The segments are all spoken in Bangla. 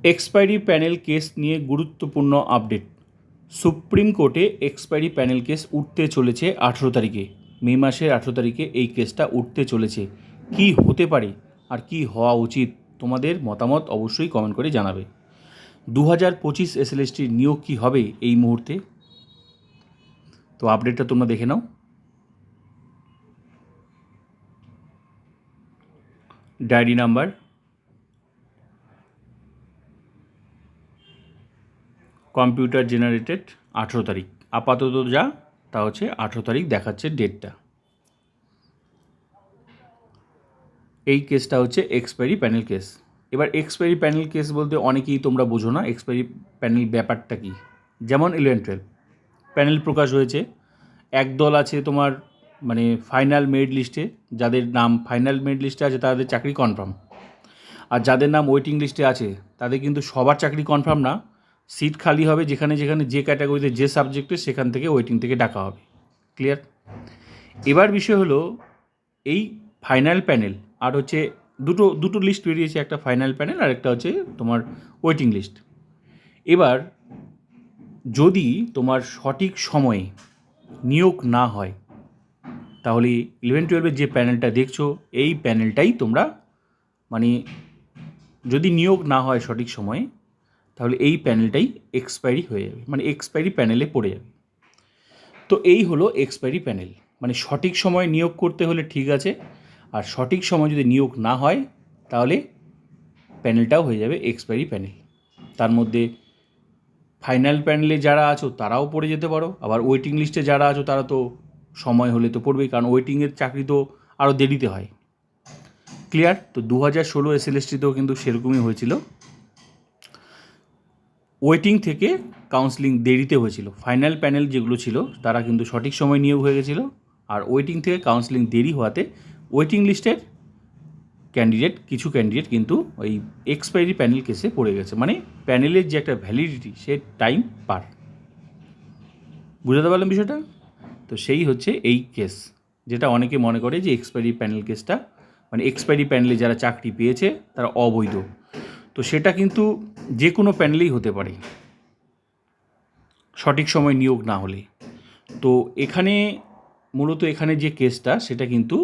এক্সপায়ারি প্যানেল কেস নিয়ে গুরুত্বপূর্ণ আপডেট। সুপ্রিম কোর্টে এক্সপায়ারি প্যানেল কেস উঠতে চলেছে 18 তারিখে, মে মাসের 18 তারিখে এই কেসটা উঠতে চলেছে। কি হতে পারে আর কি হওয়া উচিত, তোমাদের মতামত অবশ্যই কমেন্ট করে জানাবে। 2025 এসএলএসটির নিয়োগ কী হবে এই মুহূর্তে, তো আপডেটটা তোমরা দেখে নাও। ডায়েরি নাম্বার কম্পিউটার জেনারেটেড 18 তারিখ, আপাতত যা তা হচ্ছে 18 তারিখ দেখাচ্ছে ডেটটা। এই কেসটা হচ্ছে এক্সপায়ারি প্যানেল কেস। এবার এক্সপায়ারি প্যানেল কেস বলতে অনেকেই তোমরা বোঝো না এক্সপায়ারি প্যানেল ব্যাপারটা কী। যেমন 11-12 প্যানেল প্রকাশ হয়েছে, একদল আছে তোমার মানে ফাইনাল মেরিট লিস্টে, যাদের নাম ফাইনাল মেরিট লিস্টে আছে তাদের চাকরি কনফার্ম, আর যাদের নাম ওয়েটিং লিস্টে আছে তাদের কিন্তু সবার চাকরি কনফার্ম না, সিট খালি হবে যেখানে যেখানে যে ক্যাটাগরিতে যে সাবজেক্টে সেখান থেকে ওয়েটিং থেকে ডাকা হবে। ক্লিয়ার? এবার বিষয় হলো এই ফাইনাল প্যানেল আর হচ্ছে দুটো লিস্ট বেরিয়েছে, একটা ফাইনাল প্যানেল আর একটা হচ্ছে তোমার ওয়েটিং লিস্ট। এবার যদি তোমার সঠিক সময়ে নিয়োগ না হয় তাহলে 11-12 যে প্যানেলটা দেখছো এই প্যানেলটাই তোমরা মানে যদি নিয়োগ না হয় সঠিক সময়ে তাহলে এই প্যানেলটাই এক্সপায়ারি হয়ে যাবে, মানে এক্সপায়ারি প্যানেলে পড়ে যাবে। তো এই হলো এক্সপায়ারি প্যানেল, মানে সঠিক সময়ে নিয়োগ করতে হলে ঠিক আছে, আর সঠিক সময় যদি নিয়োগ না হয় তাহলে প্যানেলটাও হয়ে যাবে এক্সপায়ারি প্যানেল। তার মধ্যে ফাইনাল প্যানেলে যারা আছো তারাও পড়ে যেতে পারো, আবার ওয়েটিং লিস্টে যারা আছো তারা তো সময় হলে তো পড়বেই, কারণ ওয়েটিংয়ের চাকরি তো আরও দেরিতে হয়। ক্লিয়ার? তো 2016 এসএলএসটিতেও কিন্তু সেরকমই হয়েছিল, ওয়েটিং থেকে কাউন্সেলিং দেরিতে হয়েছিল। ফাইনাল প্যানেল যেগুলো ছিল তারা কিন্তু সঠিক সময় নিয়োগ হয়ে গেছিলো, আর ওয়েটিং থেকে কাউন্সেলিং দেরি হওয়াতে ওয়েটিং লিস্টের কিছু ক্যান্ডিডেট কিন্তু ওই এক্সপায়ারি প্যানেল কেসে পড়ে গেছে, মানে প্যানেলের যে একটা ভ্যালিডিটি সে টাইম পার। বুঝাতে পারলাম বিষয়টা? তো সেই হচ্ছে এই কেস, যেটা অনেকে মনে করে যে এক্সপায়ারি প্যানেল কেসটা মানে এক্সপায়ারি প্যানেলে যারা চাকরি পেয়েছে তারা অবৈধ। তো সেটা কিন্তু যে কোনো প্যানেলেই হতে পারে সঠিক সময় নিয়োগ না হলে। তো এখানে মূলত এখানে যে কেসটা সেটা কিন্তু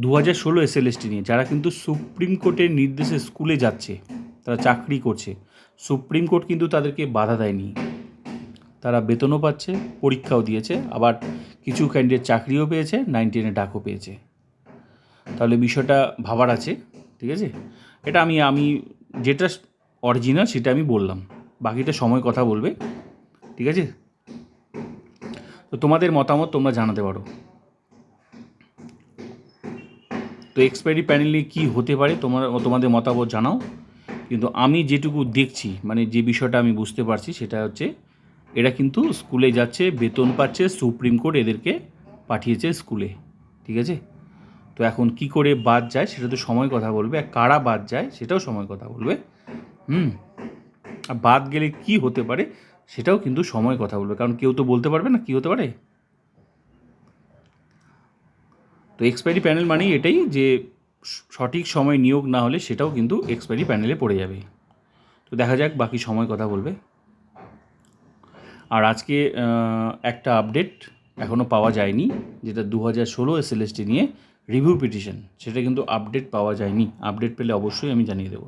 2016 এসএলএসটি নিয়ে, যারা কিন্তু সুপ্রিম কোর্টের নির্দেশে স্কুলে যাচ্ছে, তারা চাকরি করছে, সুপ্রিম কোর্ট কিন্তু তাদেরকে বাধা দেয়নি, তারা বেতনও পাচ্ছে, পরীক্ষাও দিয়েছে, আবার কিছু ক্যান্ডিডেট চাকরিও পেয়েছে, 9-10 ডাকও পেয়েছে। তাহলে বিষয়টা ভাবার আছে, ঠিক আছে? এটা আমি যেটা অরিজিনাল সেটা আমি বললাম, বাকিটা সময় কথা বলবে, ঠিক আছে? তো তোমাদের মতামত তোমরা জানাতে পারো। তো এক্সপায়ারি প্যানেল নিয়ে কী হতে পারে তোমাদের মতামত জানাও। কিন্তু আমি যেটুকু দেখছি, মানে যে বিষয়টা আমি বুঝতে পারছি সেটা হচ্ছে এরা কিন্তু স্কুলে যাচ্ছে, বেতন পাচ্ছে, সুপ্রিম কোর্ট এদেরকে পাঠিয়েছে স্কুলে, ঠিক আছে? তো এখন কি করে বাদ যায় সেটা তো সময় কথা বলবে, আর কারা বাদ যায় সেটাও সময় কথা বলবে। আর বাদ গেলে কি হতে পারে সেটাও কিন্তু সময় কথা বলবে, কারণ কেউ তো বলতে পারবে না কী হতে পারে। তো এক্সপায়ারি প্যানেল মানেই এটাই যে সঠিক সময় নিয়োগ না হলে সেটাও কিন্তু এক্সপায়ারি প্যানেলে পড়ে যাবে। তো দেখা যাক বাকি সময় কথা বলবে। আর আজকে একটা আপডেট এখনও পাওয়া যায়নি, যেটা 2016 এসএলএসটি নিয়ে রিভিউ পিটিশন, সেটা কিন্তু আপডেট পাওয়া যায়নি। আপডেট পেলে অবশ্যই আমি জানিয়ে দেবো।